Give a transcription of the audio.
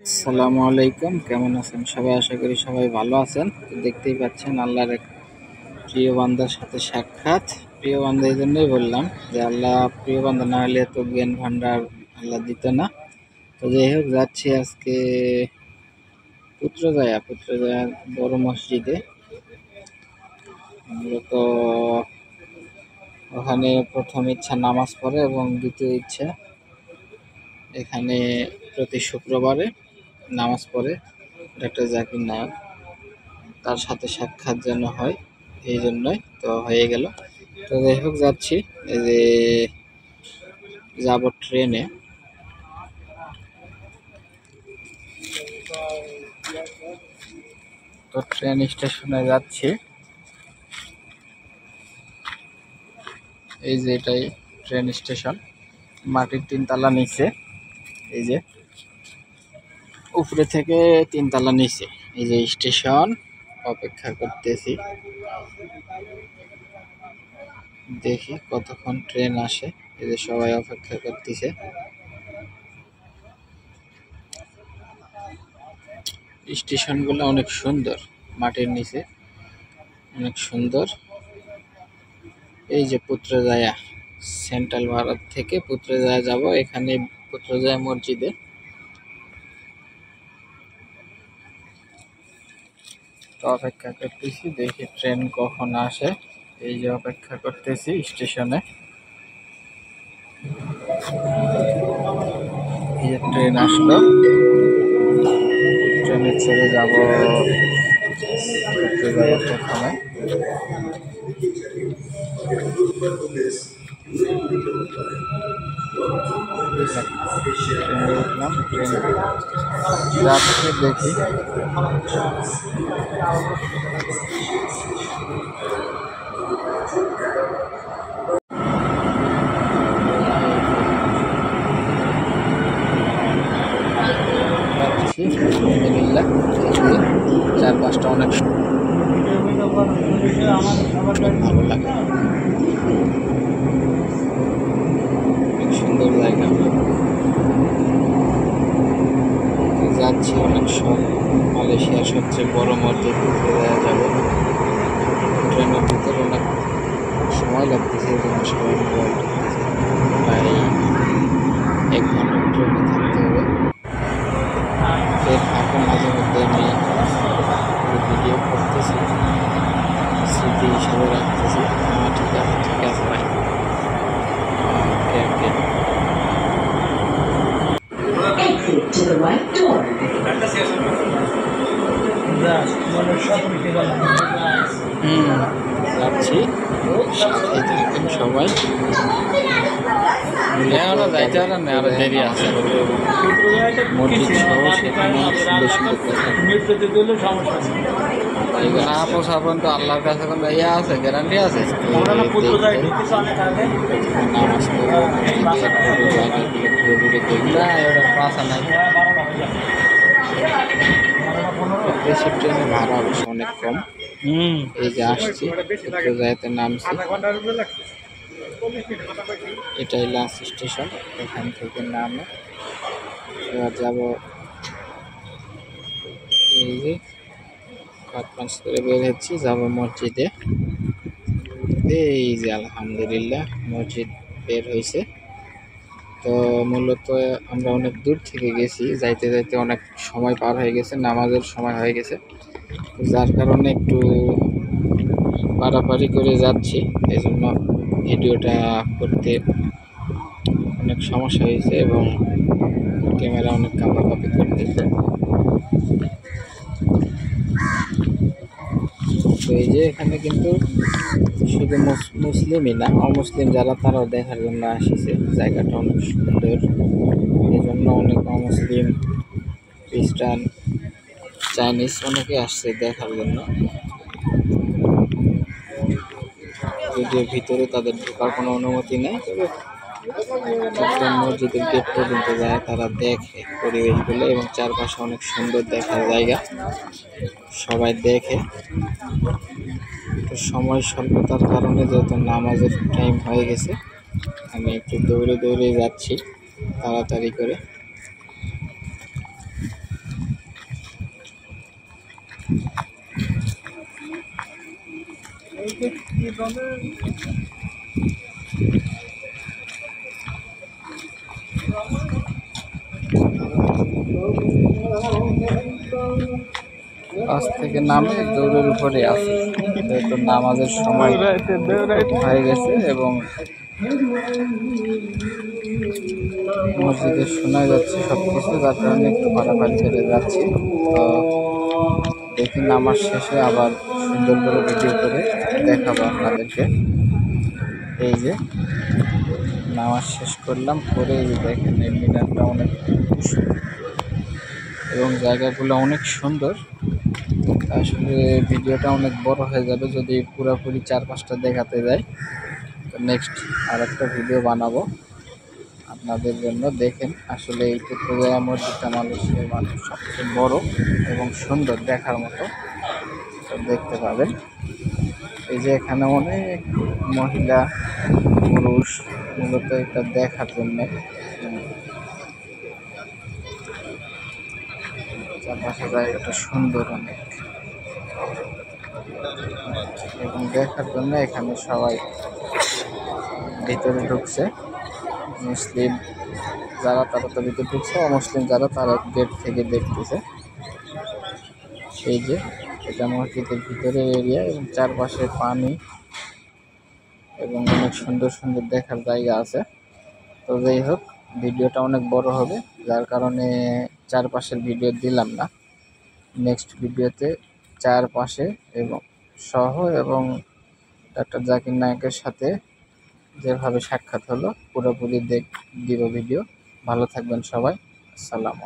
আসসালামু আলাইকুম, কেমন আছেন সবাই? আশা করি সবাই ভালো আছেন। তো দেখতেই পাচ্ছেন আল্লাহর এক প্রিয় বান্দার সাথে সাক্ষাৎ। প্রিয় বান্দা এই জন্যই বললাম যে আল্লাহ প্রিয় বান্দা না হলে তো জ্ঞান ভান্ডার আল্লাহ দিত না। তো যাই হোক, যাচ্ছি আজকে পুত্রজায়া বড় মসজিদে। মূলত ওখানে প্রথম ইচ্ছা নামাজ পড়ে এবং দ্বিতীয় ইচ্ছা এখানে প্রতি শুক্রবারে নামাজ পড়ে ডক্টর জাকির নায়েক, তার সাথে সাক্ষাৎ যেন হয়, এই জন্যই তো হয়ে গেল। তো যাই হোক, যাচ্ছি, এই যে যাব ট্রেনে। তো ট্রেন স্টেশনে যাচ্ছি, এই যে এটাই ট্রেন স্টেশন। মাটির 3 তলা নিচে, এই যে উপরে থেকে 3 তলা নিচে, এই যে স্টেশন। অপেক্ষা করতেছি, দেখি কতক্ষণ ট্রেন আসে। এই যে সবাই অপেক্ষা করতেছে। স্টেশনগুলো অনেক সুন্দর, মাটির নিচে অনেক সুন্দর। এই যে পুত্রজায়া, সেন্ট্রাল ভারত থেকে পুত্রজায়া যাব, এখানে পুত্রজায়া মসজিদে। তো অপেক্ষা করতেছি, দেখি ট্রেন কখন আসে। এই যে অপেক্ষা করতেছি স্টেশনে, এই যে ট্রেন আসলো। ট্রেনে ছেড়ে যাব পুত্রজায়া প্রথমে। ট্রেনে উঠলাম, ট্রেন যাচ্ছে, দেখি। আলহামদুলিল্লাহ, চারপাশটা অনেক ভালো লাগে, অনেক সুন্দর জায়গা। যাচ্ছি, অনেক শখ মালয়েশিয়ার সবচেয়ে বড় মসজিদ পুত্রজায়া যাব। ট্রেনের ভিতরে অনেক সময় লাগতেছে, এই জন্য সবাই মোবাইল টিপতেছে। প্রায় 1 ঘন্টা ট্রেনে থাকতে হবে। এর ফাঁকে মাঝে মধ্যে আমি ভিডিও করতেছি, স্মৃতি হিসাবে রাখতেছি। ঠিক আছে ভাই, ওকে ওকে। যাচ্ছি, সাথে থাকেন সবাই। যাইতে হবে না, আরো দেরি আছে। মসজিদ সহ সেখানে সুন্দর সুন্দর না পোষা পর্যন্ত আল্লাহর কাছে কোনো ইয়ে আছে, গ্যারান্টি আছে। নামাজ পড়বো, জায়গাগুলো ঘুরে ঘুরে দেখলে পাশা নাই। দেশের ট্রেনে ভাড়া অবশ্য অনেক কম। এই যে আসছি, পুত্রজায়াতে নামছি, এটাই লাস্ট স্টেশন। এখান থেকে নামে এবার যাব, এই যে কাঠমান্স করে বের হচ্ছি, যাব মসজিদে। এই যে আলহামদুলিল্লাহ মসজিদ বের হয়েছে। তো মূলত আমরা অনেক দূর থেকে গেছি, যাইতে যাইতে অনেক সময় পার হয়ে গেছে, নামাজের সময় হয়ে গেছে, যার কারণে একটু পারাপারি করে যাচ্ছি। এই জন্য ভিডিওটা করতে অনেক সমস্যা হয়েছে এবং ক্যামেরা অনেক কাঁপাকাঁপি করতেছে। তো এই যে এখানে কিন্তু শুধু মুসলিমই না, অমুসলিম যারা তারাও দেখার জন্য আসছে। জায়গাটা অনেক সুন্দর, এই জন্য অনেক অমুসলিম, খ্রিস্টান, চাইনিজ অনেকে আসছে দেখার জন্য। যদিও ভিতরে তাদের ঢোকার কোনো অনুমতি নেই, তবে একদম মসজিদের গেট পর্যন্ত যায়, তারা দেখে পরিবেশগুলো এবং চারপাশে অনেক সুন্দর দেখার জায়গা, সবাই দেখে। তো সময় স্বল্পতার কারণে যেহেতু নামাজের টাইম হয়ে গেছে, আমি একটু দৌড়ে দৌড়ে যাচ্ছি তাড়াতাড়ি করে। বাস থেকে নামে দৌড়ের উপরে আছে, যেহেতু নামাজের সময় হয়ে গেছে এবং মসজিদে শোনা যাচ্ছে সবকিছু, যার কারণে একটু পারাপারি করে যাচ্ছি। তো দেখি নামাজ শেষে আবার সুন্দর করে ভিডিও করে দেখাবো আপনাদেরকে। এই যে নামাজ শেষ করলাম, করে এই যে দেখেন এই মিনারটা অনেক এবং জায়গাগুলো অনেক সুন্দর। আসলে ভিডিওটা অনেক বড় হয়ে যাবে যদি পুরোপুরি চারপাশটা দেখাতে যাই। তো নেক্সট আর একটা ভিডিও বানাবো আপনাদের জন্য। দেখেন আসলে এই পুত্রজায়া মসজিদটা মালয়েশিয়ার সবচেয়ে বড় এবং সুন্দর দেখার মতো, তো দেখতে পাবেন। এই যে এখানে অনেক মহিলা পুরুষ মূলত এটা দেখার জন্য, চারপাশে জায়গাটা সুন্দর অনেক এবং দেখার জন্য এখানে সবাই ভিতরে ঢুকছে। মুসলিম যারা তারা তো ভিতরে ঢুকছে, অমুসলিম যারা তারা গেট থেকে দেখতেছে। এই যে এটা মসজিদের ভিতরের এরিয়া এবং চারপাশে পানি এবং অনেক সুন্দর সুন্দর দেখার জায়গা আছে। তো যাই হোক, ভিডিওটা অনেক বড় হবে, যার কারণে চারপাশের ভিডিও দিলাম না। নেক্সট ভিডিওতে চারপাশে এবং সহ এবং ডক্টর জাকির নায়েকের সাথে যেভাবে সাক্ষাৎ হলো পুরোপুরি দিব ভিডিও। ভালো থাকবেন সবাই। আসসালামু আলাইকুম।